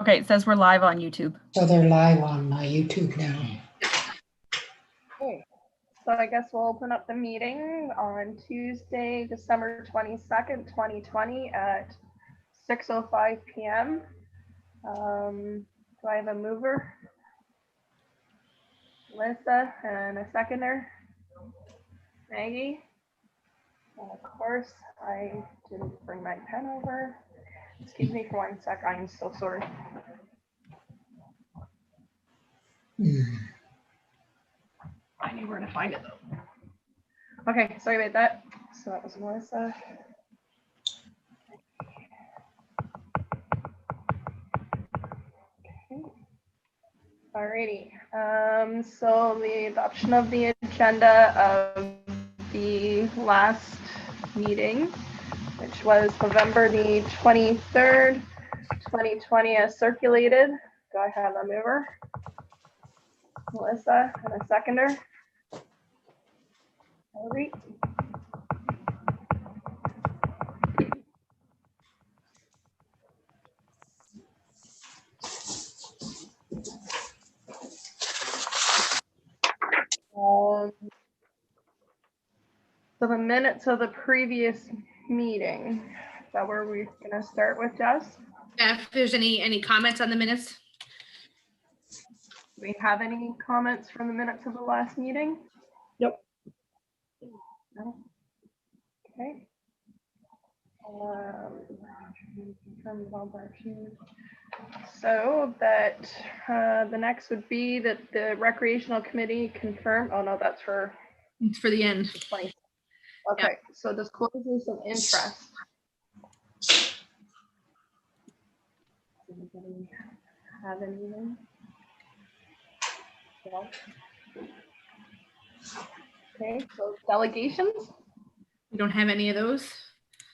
Okay, it says we're live on YouTube. So they're live on YouTube now. Okay, so I guess we'll open up the meeting on Tuesday, December 22nd, 2020 at 6:05 p.m. Do I have a mover? Lisa, and a seconder? Maggie? And of course, I didn't bring my pen over. Excuse me for 1 sec, I'm so sorry. I knew where to find it though. Okay, sorry about that. So that was Melissa. Okay. Alrighty. So the adoption of the agenda of the last meeting, which was November the 23rd, 2020, as circulated. Do I have a mover? Melissa, and a seconder? Hillary? So the minutes of the previous meeting, is that where we're gonna start with, Jess? If there's any comments on the minutes? Do we have any comments from the minutes of the last meeting? Yep. No? Okay. So that the next would be that the recreational committee confirm, oh no, that's for It's for the end. 20. Okay, so disclosures of interest. Anybody have anything? Yeah. Okay, so delegations. We don't have any of those.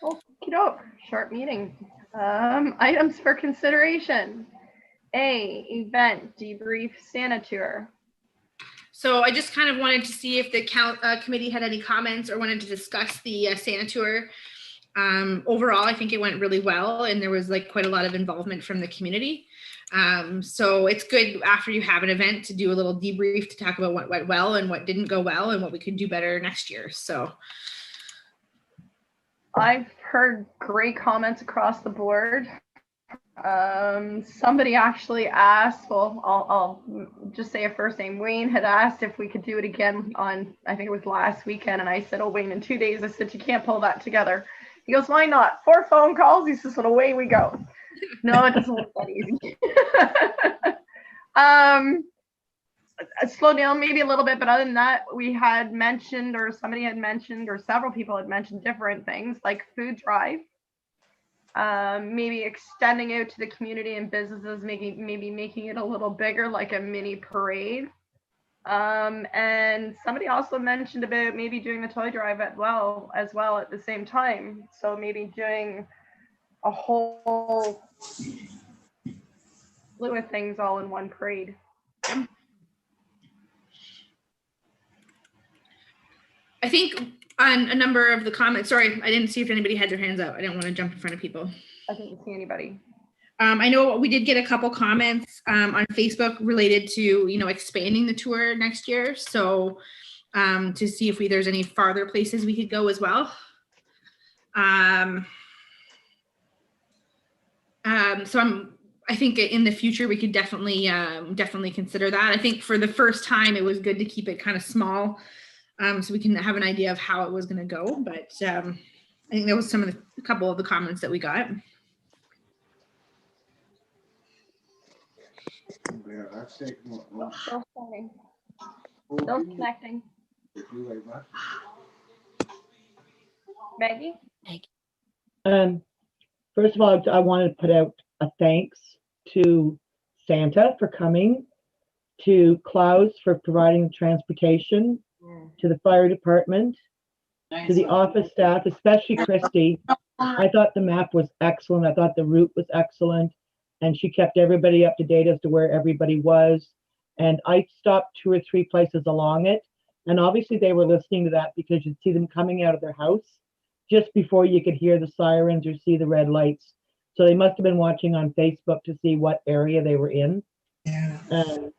Okey-doke, short meeting. Items for consideration. A, event debrief Santa tour. So I just kind of wanted to see if the committee had any comments or wanted to discuss the Santa tour. Overall, I think it went really well, and there was like quite a lot of involvement from the community. So it's good after you have an event to do a little debrief to talk about what went well and what didn't go well and what we could do better next year. So I've heard great comments across the board. Somebody actually asked, well, I'll just say a first name. Wayne had asked if we could do it again on, I think it was last weekend. And I said, oh, Wayne, in 2 days, I said, you can't pull that together. He goes, why not? 4 phone calls. He says, well, away we go. No, it doesn't look that easy. Slow down maybe a little bit, but other than that, we had mentioned, or somebody had mentioned, or several people had mentioned different things like food drive. Maybe extending out to the community and businesses, maybe making it a little bigger, like a mini parade. And somebody also mentioned about maybe doing the toy drive as well at the same time. So maybe doing a whole slew of things all in one parade. I think on a number of the comments, sorry, I didn't see if anybody had their hands up. I didn't want to jump in front of people. I didn't see anybody. I know we did get a couple comments on Facebook related to, expanding the tour next year. So to see if there's any farther places we could go as well. I think in the future we could definitely consider that. I think for the first time it was good to keep it kind of small, so we can have an idea of how it was going to go. But I think that was a couple of the comments that we got. Still starting. Still connecting. Maggie? First of all, I want to put out a thanks to Santa for coming, to Klaus for providing transportation, to the fire department, to the office staff, especially Christy. I thought the map was excellent. I thought the route was excellent. And she kept everybody up to date as to where everybody was. And I stopped 2 or 3 places along it. And obviously they were listening to that because you'd see them coming out of their house just before you could hear the sirens or see the red lights. So they must have been watching on Facebook to see what area they were in. Yeah. And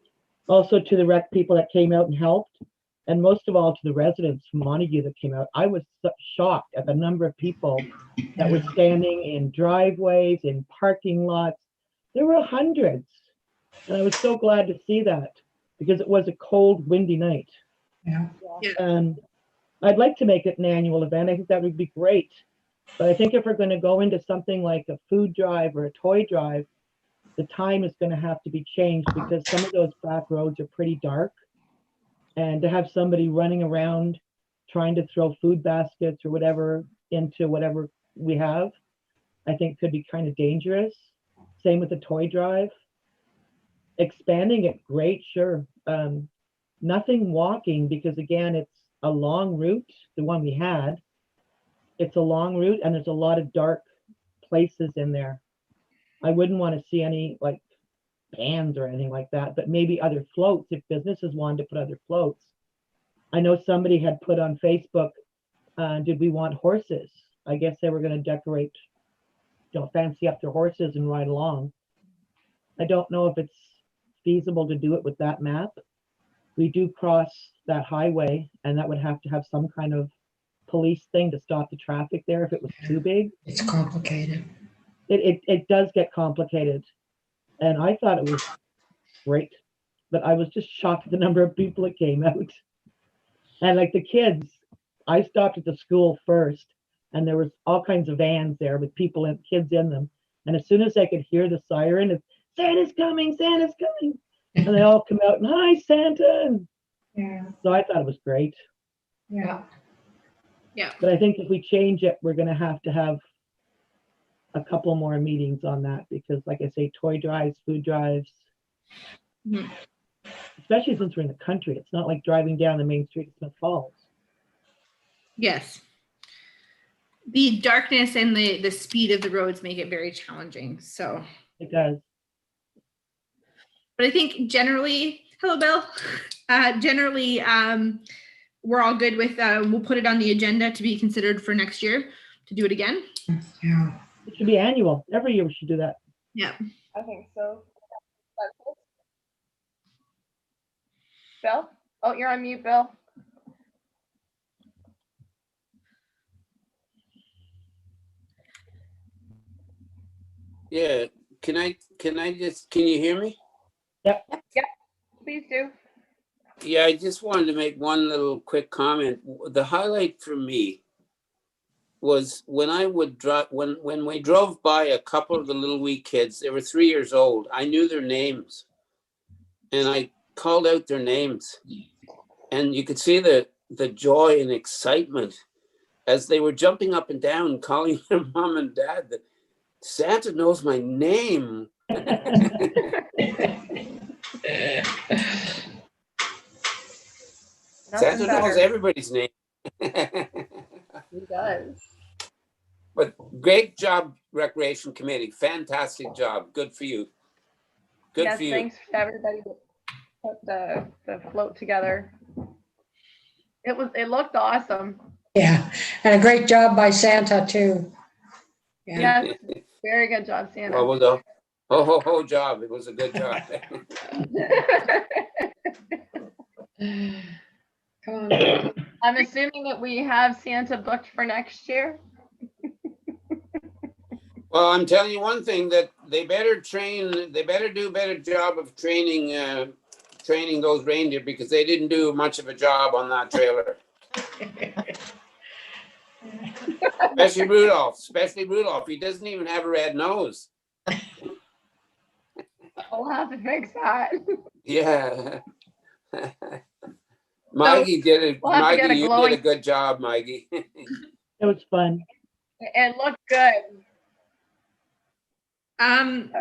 also to the rec people that came out and helped. And most of all to the residents from Montague that came out. I was shocked at the number of people that were standing in driveways, in parking lots. There were hundreds. And I was so glad to see that because it was a cold, windy night. Yeah. And I'd like to make it an annual event. I think that would be great. But I think if we're going to go into something like a food drive or a toy drive, the time is going to have to be changed because some of those back roads are pretty dark. And to have somebody running around trying to throw food baskets or whatever into whatever we have, I think could be kind of dangerous. Same with the toy drive. Expanding it, great, sure. Nothing walking because again, it's a long route, the one we had. It's a long route and there's a lot of dark places in there. I wouldn't want to see any like bands or anything like that, but maybe other floats if businesses wanted to put other floats. I know somebody had put on Facebook, did we want horses? I guess they were going to decorate, fancy up their horses and ride along. I don't know if it's feasible to do it with that map. We do cross that highway and that would have to have some kind of police thing to stop the traffic there if it was too big. It's complicated. It does get complicated. And I thought it was great, but I was just shocked at the number of people that came out. And like the kids, I stopped at the school first and there was all kinds of vans there with people and kids in them. And as soon as I could hear the siren, it's Santa's coming, Santa's coming. And they all come out and hi, Santa. And Yeah. so I thought it was great. Yeah. But I think if we change it, we're going to have a couple more meetings on that because like I say, toy drives, food drives, especially since we're in the country. It's not like driving down the main street of Smith Falls. Yes. The darkness and the speed of the roads make it very challenging. So It does. but I think generally, hello, Bill. Generally, we're all good with, we'll put it on the agenda to be considered for next year to do it again. Yeah. It should be annual. Every year we should do that. Yeah. I think so. Bill? Oh, you're on mute, Bill. Yeah, can you hear me? Please do. Yeah, I just wanted to make one little quick comment. The highlight for me was when I would drive, when we drove by a couple of the little wee kids, they were 3 years old. I knew their names and I called out their names and you could see the joy and excitement as they were jumping up and down, calling their mom and dad that Santa knows my name. Santa knows everybody's name. He does. But great job, Recreation Committee. Fantastic job. Good for you. Good Yes, for you. thanks to everybody that put the float together. It looked awesome. Yeah. And a great job by Santa too. Yeah. Yes, very good job, Santa. Well, it was a ho job. It was a good job. Come on. I'm assuming that we have Santa booked for next year. Well, I'm telling you one thing, that they better do a better job of training those reindeer because they didn't do much of a job on that trailer. Especially Rudolph. He doesn't even have a red nose. We'll have to fix that. Yeah. Maggie did it. We'll have to get Maggie, a you glowing- did a good job, Maggie. It was fun. It looked good.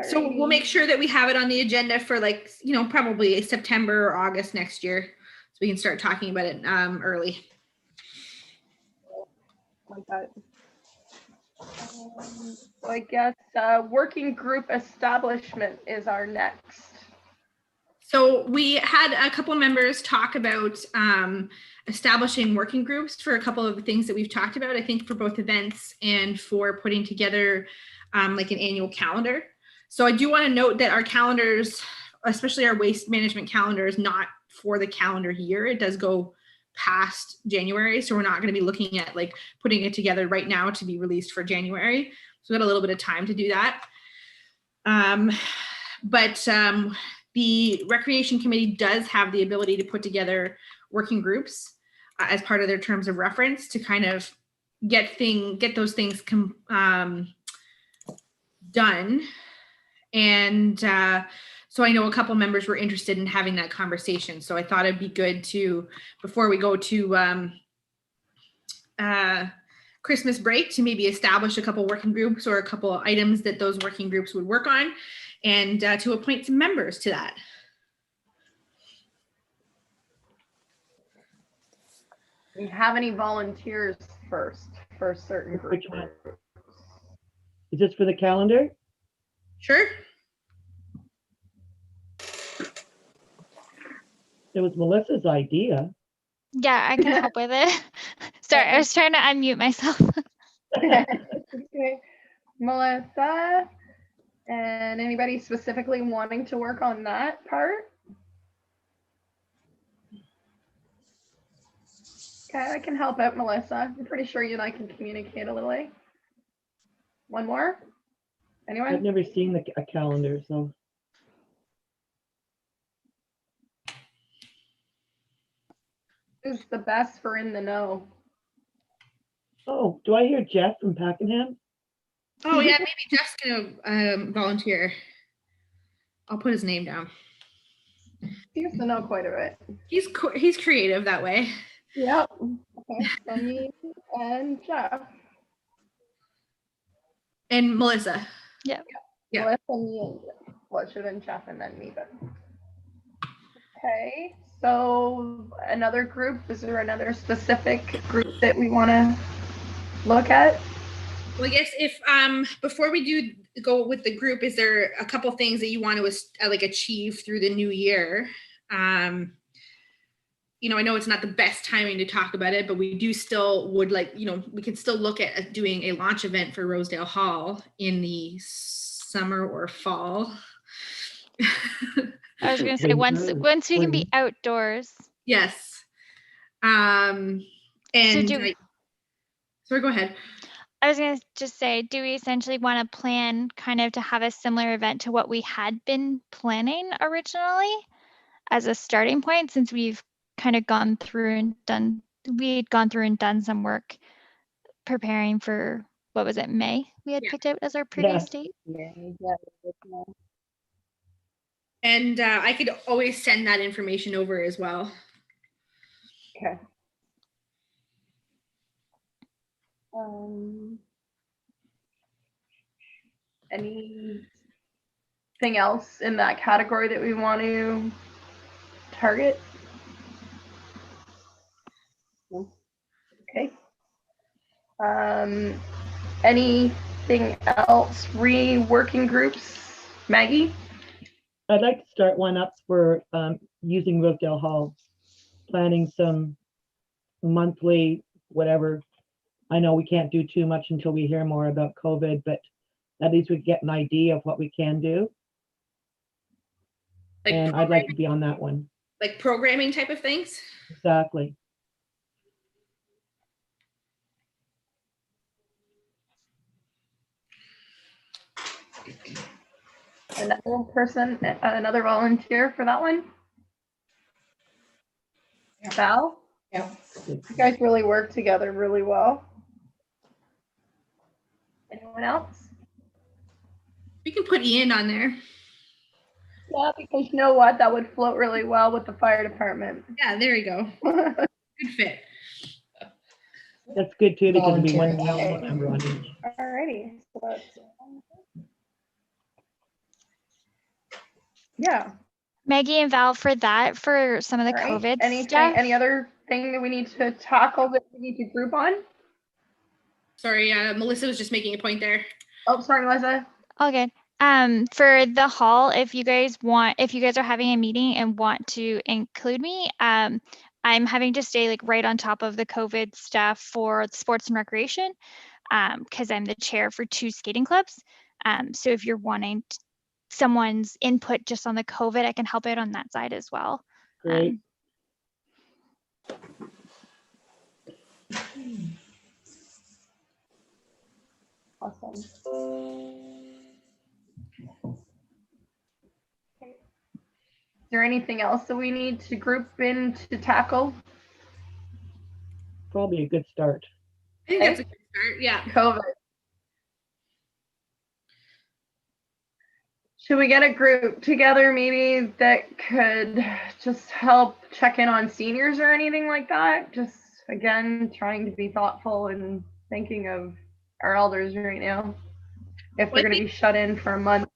So we'll make sure that we have it on the agenda for like, probably September or August next year. So we can start talking about it early. Like that. So I guess working group establishment is our next. So we had a couple members talk about establishing working groups for a couple of the things that we've talked about, I think for both events and for putting together like an annual calendar. So I do want to note that our calendars, especially our waste management calendar, is not for the calendar year. It does go past January. So we're not going to be looking at like putting it together right now to be released for January. So we got a little bit of time to do that. But the Recreation Committee does have the ability to put together working groups as part of their terms of reference to kind of get those things done. And so I know a couple members were interested in having that conversation. So I thought it'd be good to, before we go to Christmas break, to maybe establish a couple working groups or a couple of items that those working groups would work on, and to appoint some members to that. Do you have any volunteers first for certain Which groups? one? Is this for the calendar? Sure. It was Melissa's idea. Yeah, I can help with it. Sorry, I was trying to unmute myself. Okay. Melissa, and anybody specifically wanting to work on that part? Okay, I can help out Melissa. I'm pretty sure you and I can communicate a little. One more? I've Anyone? never seen a calendar, so. Who's the best for in the know? Oh, do I hear Jeff from Pakenham? Oh yeah, maybe Jeff's gonna volunteer. I'll put his name down. He used to know quite a bit. He's creative that way. Yep. Okay, so me and Jeff. And Melissa. Yeah. Melissa, me, and Jeff. Well, it should have been Jeff and then me, but. Okay, so another group, is there another specific group that we want to look at? Well, I guess if before we do go with the group, is there a couple things that you want to like achieve through the new year? You know, I know it's not the best timing to talk about it, but we do still would like, you know, we can still look at doing a launch event for Rosedale Hall in the summer or fall. I was gonna say once we can be outdoors. Yes. And sorry, go ahead. I was gonna just say, do we essentially want to plan kind of to have a similar event to what we had been planning originally as a starting point, since we've kind of gone through and done some work preparing for, what was it, May we had picked out as our previous date? And I could always send that information over as well. Okay. Anything else in that category that we want to target? No. Okay. Anything else? Reworking groups? Maggie? I'd like to start one up for using Rosedale Hall, planning some monthly, whatever. I know we can't do too much until we hear more about COVID, but at least we get an idea of what we can do. Like and I'd like to be on that one. Like programming type of things? Exactly. Another person, another volunteer for that one? Yeah. Val? Yeah. You guys really work together really well. Anyone else? We can put Ian on there. Yeah, because you know what? That would float really well with the fire department. Yeah, there you go. Good fit. That's good too, because it'd be one Volunteer. member on each. Alrighty. So that's, yeah. Maggie and Val for that, for some of the All right. COVID Anything, stuff. any other thing that we need to tackle that we need to group on? Sorry, Melissa was just making a point there. Oh, sorry, Melissa. All good. For the hall, if you guys are having a meeting and want to include me, I'm having to stay like right on top of the COVID stuff for sports and recreation. because I'm the chair for 2 skating clubs. So if you're wanting someone's input just on the COVID, I can help out on that side as well. Great. Awesome. Is there anything else that we need to group in to tackle? Probably a good start. I think that's a good start. Yeah. COVID. Should we get a group together maybe that could just help check in on seniors or anything like that? Just again, trying to be thoughtful and thinking of our elders right now. If they're going to be shut in for a month.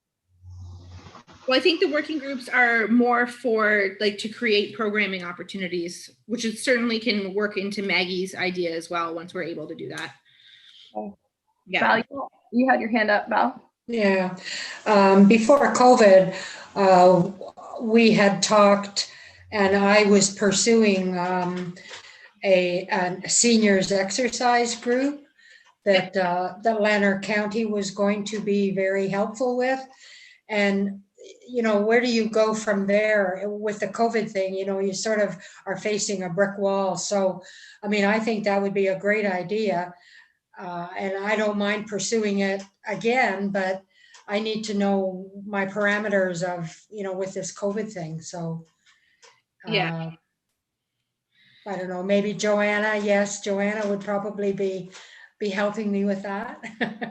Well, I think the working groups are more for like to create programming opportunities, which it certainly can work into Maggie's idea as well once we're able to do that. Okay. Yeah. Val, you had your hand up, Val. Yeah. Before COVID, we had talked, and I was pursuing a seniors exercise group that Lanark County was going to be very helpful with. And, you know, where do you go from there with the COVID thing? You know, you sort of are facing a brick wall. So, I mean, I think that would be a great idea. And I don't mind pursuing it again, but I need to know my parameters of, you know, with this COVID thing. So, Yeah. I don't know, maybe Joanna. Yes, Joanna would probably be helping me with that.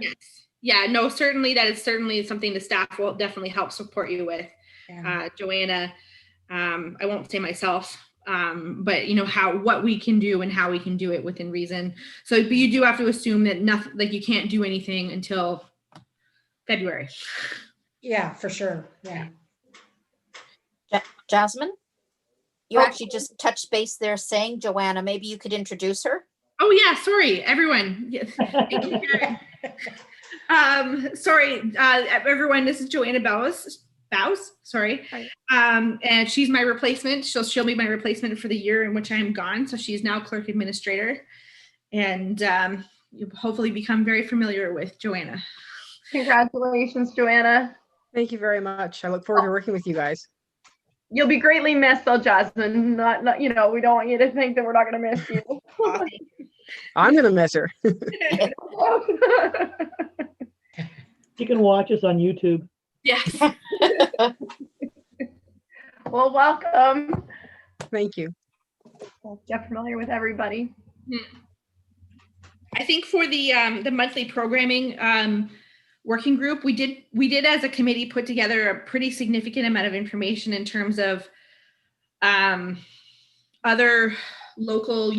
Yes. Yeah, no, certainly that is certainly something the staff will definitely help support you with. Yeah. Joanna, I won't say myself, but you know what we can do and how we can do it within reason. So, but you do have to assume that nothing, like you can't do anything until February. Yeah, for sure. Yeah. Jasmine, you actually just touched base there saying Joanna, maybe you could introduce her. Oh yeah, sorry, everyone. Sorry, everyone, this is Joanna Bows, sorry. Right. And she's my replacement. She'll be my replacement for the year in which I'm gone. So she's now clerk administrator. And you'll hopefully become very familiar with Joanna. Congratulations, Joanna. Thank you very much. I look forward to working with you guys. You'll be greatly missed though, Jasmine. Not, you know, we don't want you to think that we're not going to miss you. I'm going to miss her. You can watch us on YouTube. Yes. Well, welcome. Thank you. Get familiar with everybody. I think for the monthly programming working group, we did as a committee put together a pretty significant amount of information in terms of other local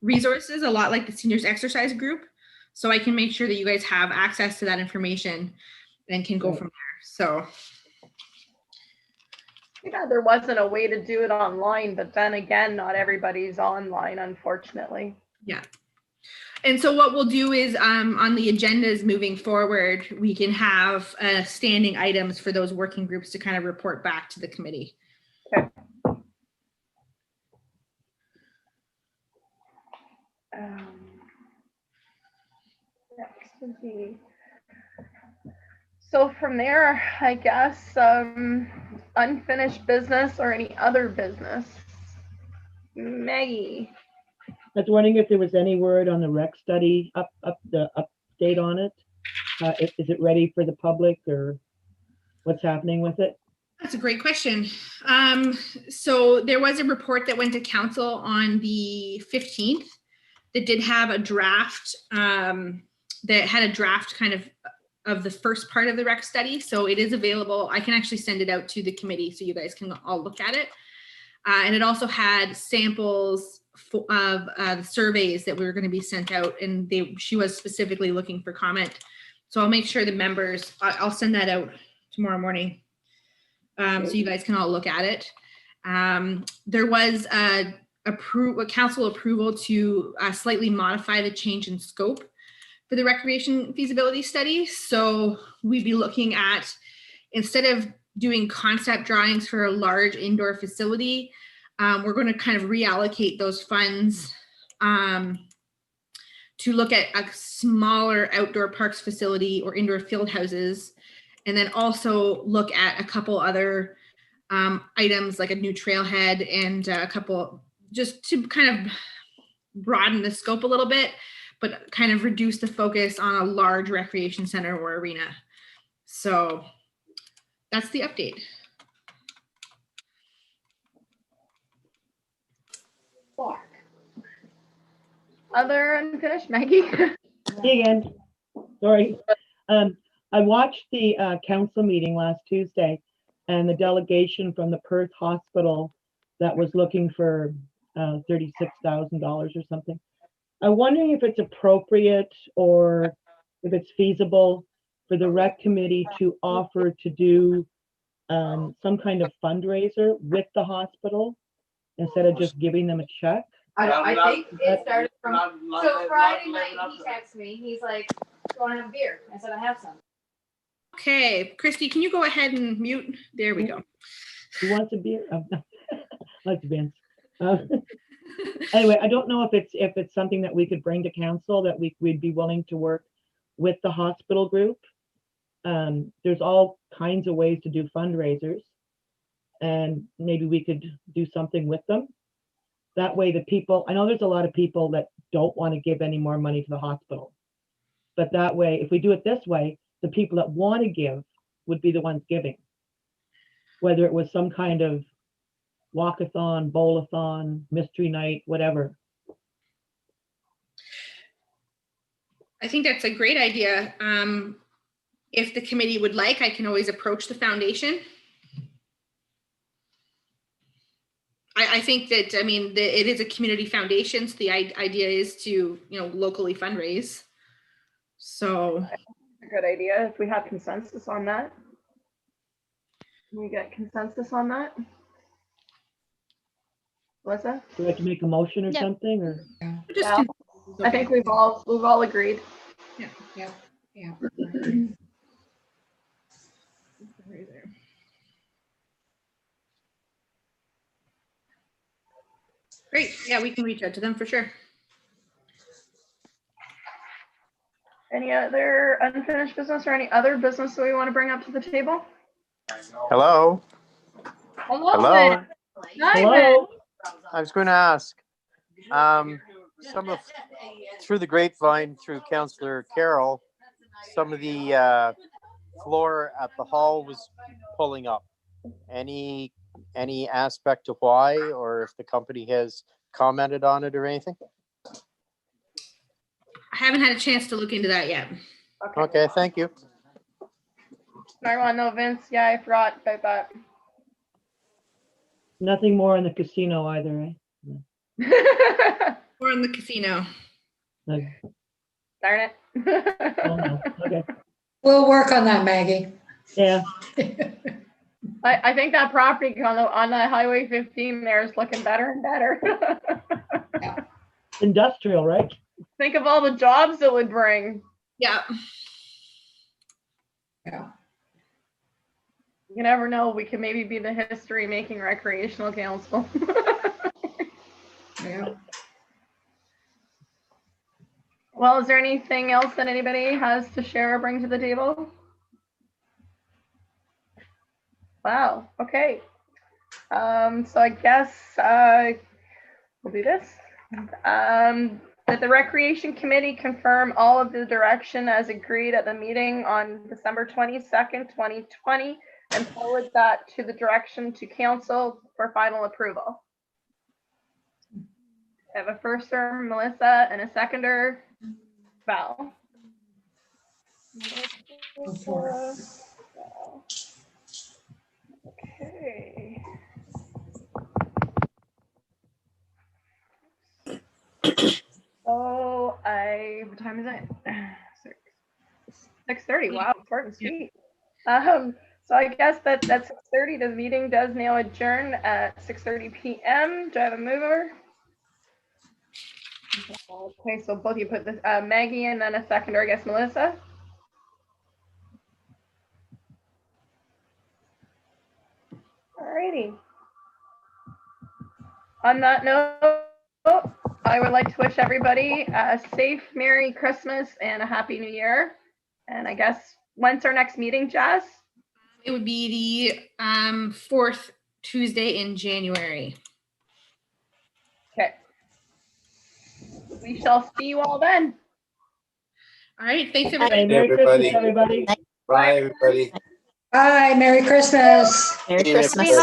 resources, a lot like the seniors exercise group. So I can make sure that you guys have access to that information and can go from there. So. Yeah, there wasn't a way to do it online, but then again, not everybody's online, unfortunately. Yeah. And so what we'll do is on the agendas moving forward, we can have standing items for those working groups to kind of report back to the committee. Okay. Next would be, so from there, I guess, unfinished business or any other business. Maggie. I was wondering if there was any word on the rec study, the update on it. Is it ready for the public, or what's happening with it? That's a great question. So there was a report that went to council on the 15th that did have a draft, that had a draft kind of the first part of the rec study. So it is available. I can actually send it out to the committee so you guys can all look at it. And it also had samples of the surveys that were going to be sent out, and she was specifically looking for comment. So I'll make sure the members, I'll send that out tomorrow morning, so you guys can all look at it. There was a council approval to slightly modify the change in scope for the recreation feasibility study. So we'd be looking at, instead of doing concept drawings for a large indoor facility, we're going to kind of reallocate those funds to look at a smaller outdoor parks facility or indoor field houses, and then also look at a couple other items like a new trailhead and a couple, just to kind of broaden the scope a little bit, but kind of reduce the focus on a large recreation center or arena. So that's the update. Other unfinished, Maggie? Me again. Sorry. I watched the council meeting last Tuesday, and the delegation from the Perth Hospital that was looking for $36,000 or something. I'm wondering if it's appropriate or if it's feasible for the rec committee to offer to do some kind of fundraiser with the hospital instead of just giving them a check. I think it started from, so Friday night, he texted me, he's like, go and have a beer. I said, I have some. Okay, Christy, can you go ahead and mute? There we go. Who wants a beer? Oh, no. I like the bands. Anyway, I don't know if it's something that we could bring to council that we'd be willing to work with the hospital group. There's all kinds of ways to do fundraisers, and maybe we could do something with them. That way the people, I know there's a lot of people that don't want to give any more money to the hospital, but that way, if we do it this way, the people that want to give would be the ones giving. Whether it was some kind of walkathon, bowl-a-thon, mystery night, whatever. I think that's a great idea. If the committee would like, I can always approach the foundation. I think that, I mean, it is a community foundation, so the idea is to, locally fundraise. So. A good idea if we have consensus on that. Can we get consensus on that? Melissa? Do I have to make a motion or Yep. something, or? Yeah. I think we've all agreed. Yeah. Great, yeah, we can reach out to them for sure. Any other unfinished business or any other business that we want to bring up to the table? Hello. Hello. Hello. Hi, Hello? I was going to ask, through the grapevine, through Councillor Carroll, some of the floor at the hall was pulling up. Any aspect of why, or if the company has commented on it or anything? I haven't had a chance to look into that yet. Okay, thank you. I want to know, Vince. Yeah, I forgot about that. Nothing more in the casino either, eh? Or in the casino. No. Darn it. Oh, no. Okay. We'll work on that, Maggie. Yeah. I think that property on the Highway 15 there is looking better and better. Industrial, right? Think of all the jobs it would bring. Yeah. Yeah. You never know. We could maybe be the history-making recreational council. Yeah. Well, is there anything else that anybody has to share or bring to the table? Wow. Okay. So I guess we'll do this. That the Recreation Committee confirm all of the direction as agreed at the meeting on December 22nd, 2020, and forward that to the direction to council for final approval. I have a firster, Melissa, and a seconder, Val. Okay. So what time is it? 6:30. Wow, short and sweet. So I guess that's 6:30. The meeting does now adjourn at 6:30 p.m. Do I have a mover? Okay, so both of you put this, Maggie, and then a seconder, I guess, Melissa. Alrighty. On that note, I would like to wish everybody a safe Merry Christmas and a Happy New Year. And I guess, when's our next meeting, Jess? It would be the fourth Tuesday in January. Okay. We shall see you all then. All right, thanks Bye. everybody. Merry Everybody. Christmas, everybody. Bye, everybody. Bye, Merry Christmas. Merry Hey, Christmas. Happy